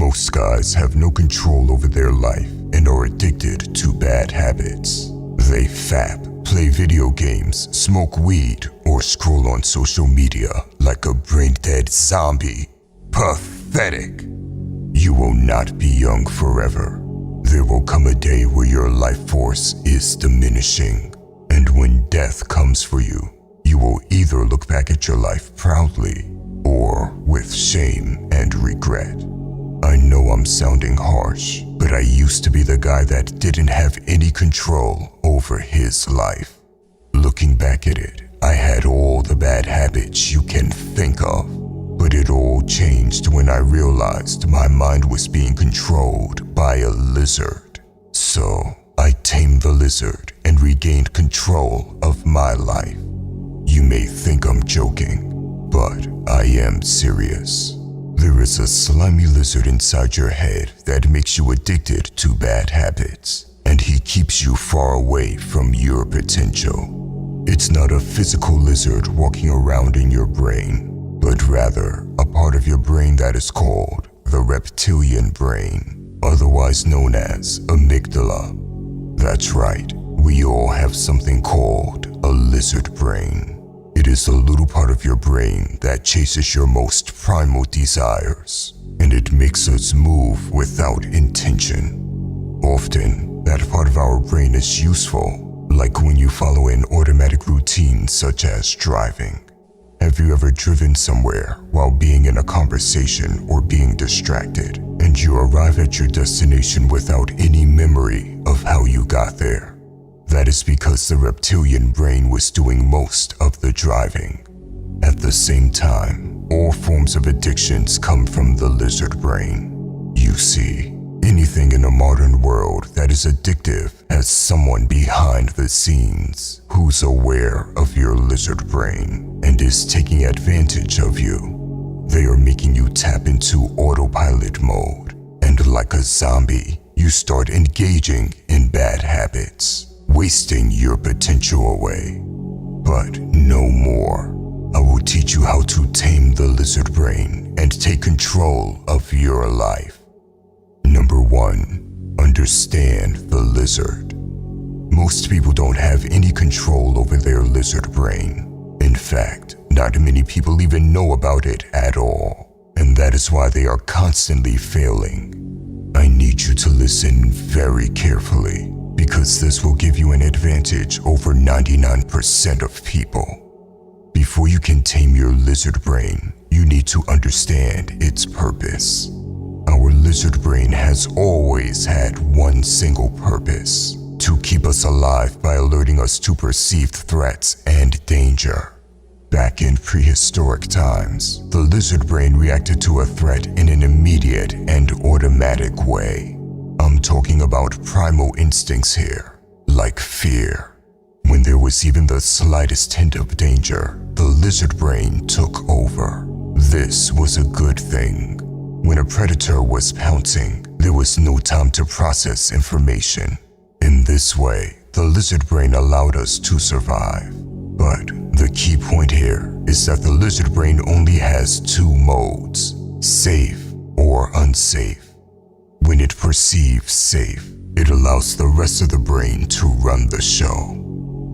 Most guys have no control over their life and are addicted to bad habits. They fap, play video games, smoke weed, or scroll on social media like a brain-dead zombie. Pathetic. You will not be young forever. There will come a day where your life force is diminishing, and when death comes for you, you will either look back at your life proudly or with shame and regret. I know I'm sounding harsh, but I used to be the guy that didn't have any control over his life. Looking back at it, I had all the bad habits you can think of, but it all changed when I realized my mind was being controlled by a lizard. So I tamed the lizard and regained control of my life. You may think I'm joking, but I am serious. There is a slimy lizard inside your head that makes you addicted to bad habits, and he keeps you far away from your potential. It's not a physical lizard walking around in your brain, but rather a part of your brain that is called the reptilian brain, otherwise known as amygdala. That's right, we all have something called a lizard brain. It is a little part of your brain that chases your most primal desires, and it makes us move without intention. Often, that part of our brain is useful, like when you follow an automatic routine such as driving. Have you ever driven somewhere while being in a conversation or being distracted, and you arrive at your destination without any memory of how you got there? That is because the reptilian brain was doing most of the driving. At the same time, all forms of addictions come from the lizard brain. You see, anything in a modern world that is addictive has someone behind the scenes who's aware of your lizard brain and is taking advantage of you. They are making you tap into autopilot mode, and like a zombie, you start engaging in bad habits, wasting your potential away. But no more. I will teach you how to tame the lizard brain and take control of your life. Number 1, understand the lizard. Most people don't have any control over their lizard brain. In fact, not many people even know about it at all, and that is why they are constantly failing. I need you to listen very carefully, because this will give you an advantage over 99% of people. Before you can tame your lizard brain, you need to understand its purpose. Our lizard brain has always had one single purpose: to keep us alive by alerting us to perceived threats and danger. Back in prehistoric times, the lizard brain reacted to a threat in an immediate and automatic way. I'm talking about primal instincts here, like fear. When there was even the slightest hint of danger, the lizard brain took over. This was a good thing. When a predator was pouncing, there was no time to process information. In this way, the lizard brain allowed us to survive. But the key point here is that the lizard brain only has 2 modes: safe or unsafe. When it perceives safe, it allows the rest of the brain to run the show.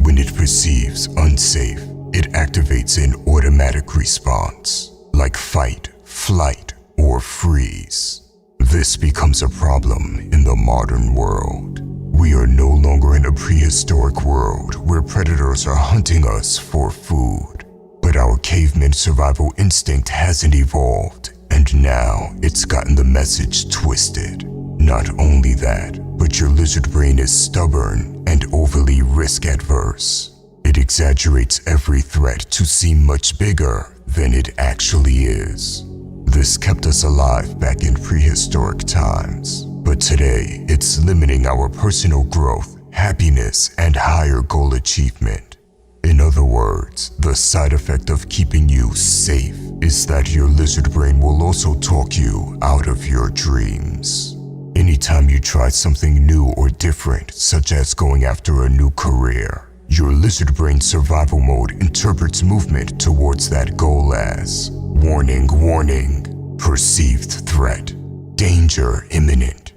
When it perceives unsafe, it activates an automatic response, like fight, flight, or freeze. This becomes a problem in the modern world. We are no longer in a prehistoric world where predators are hunting us for food. But our caveman survival instinct hasn't evolved, and now it's gotten the message twisted. Not only that, but your lizard brain is stubborn and overly risk-adverse. It exaggerates every threat to seem much bigger than it actually is. This kept us alive back in prehistoric times, but today it's limiting our personal growth, happiness, and higher goal achievement. In other words, the side effect of keeping you safe is that your lizard brain will also talk you out of your dreams. Anytime you try something new or different, such as going after a new career, your lizard brain survival mode interprets movement towards that goal as warning, warning, perceived threat. danger imminent.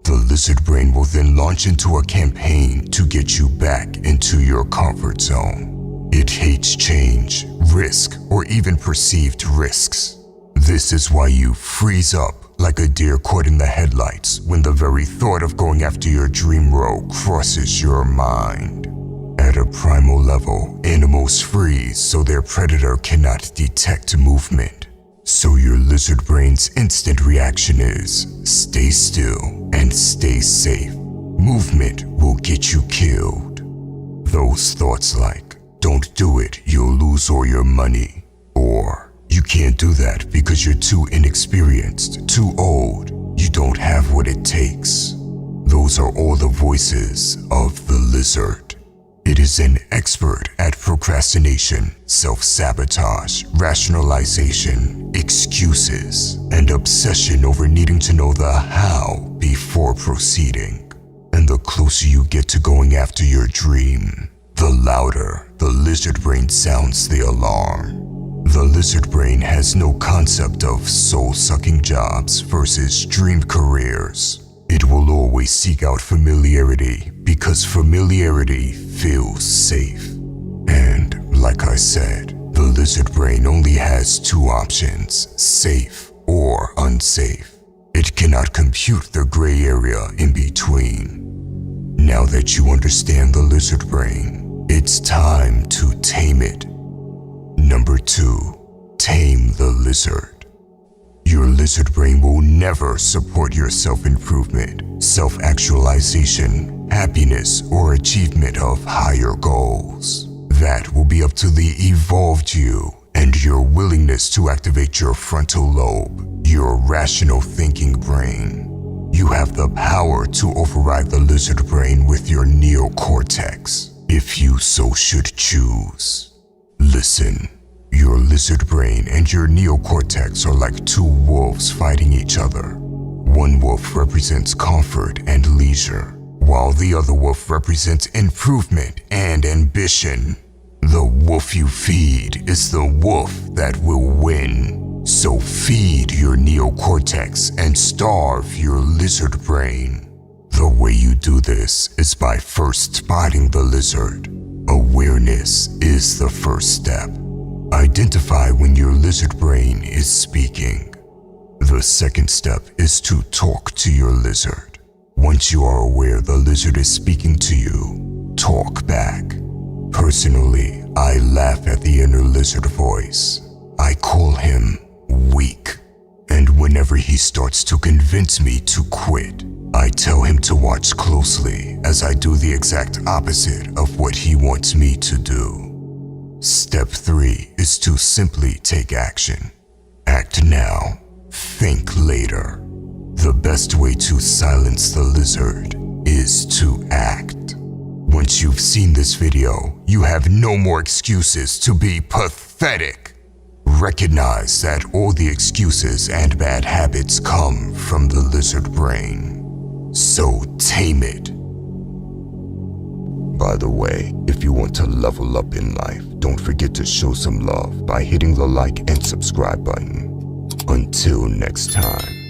The lizard brain will then launch into a campaign to get you back into your comfort zone. It hates change, risk, or even perceived risks. This is why you freeze up like a deer caught in the headlights when the very thought of going after your dream row crosses your mind. At a primal level, animals freeze so their predator cannot detect movement. So your lizard brain's instant reaction is, stay still and stay safe. Movement will get you killed. Those thoughts like, don't do it, you'll lose all your money. Or, you can't do that because you're too inexperienced, too old, you don't have what it takes. Those are all the voices of the lizard. It is an expert at procrastination, self-sabotage, rationalization, excuses, and obsession over needing to know the how before proceeding. And the closer you get to going after your dream, the louder the lizard brain sounds the alarm. The lizard brain has no concept of soul-sucking jobs versus dream careers. It will always seek out familiarity because familiarity feels safe. And like I said, the lizard brain only has two options, safe or unsafe. It cannot compute the gray area in between. Now that you understand the lizard brain, it's time to tame it. Number 2, tame the lizard. Your lizard brain will never support your self-improvement, self-actualization, happiness, or achievement of higher goals. That will be up to the evolved you and your willingness to activate your frontal lobe, your rational thinking brain. You have the power to override the lizard brain with your neocortex, if you so should choose. Listen. Your lizard brain and your neocortex are like two wolves fighting each other. One wolf represents comfort and leisure, while the other wolf represents improvement and ambition. The wolf you feed is the wolf that will win. So feed your neocortex and starve your lizard brain. The way you do this is by first spotting the lizard. Awareness is the first step. Identify when your lizard brain is speaking. The second step is to talk to your lizard. Once you are aware the lizard is speaking to you, talk back. Personally, I laugh at the inner lizard voice. I call him weak. And whenever he starts to convince me to quit, I tell him to watch closely as I do the exact opposite of what he wants me to do. Step 3 is to simply take action. Act now, think later. The best way to silence the lizard is to act. Once you've seen this video, you have no more excuses to be pathetic. Recognize that all the excuses and bad habits come from the lizard brain. So tame it. By the way, if you want to level up in life, don't forget to show some love by hitting the like and subscribe button. Until next time.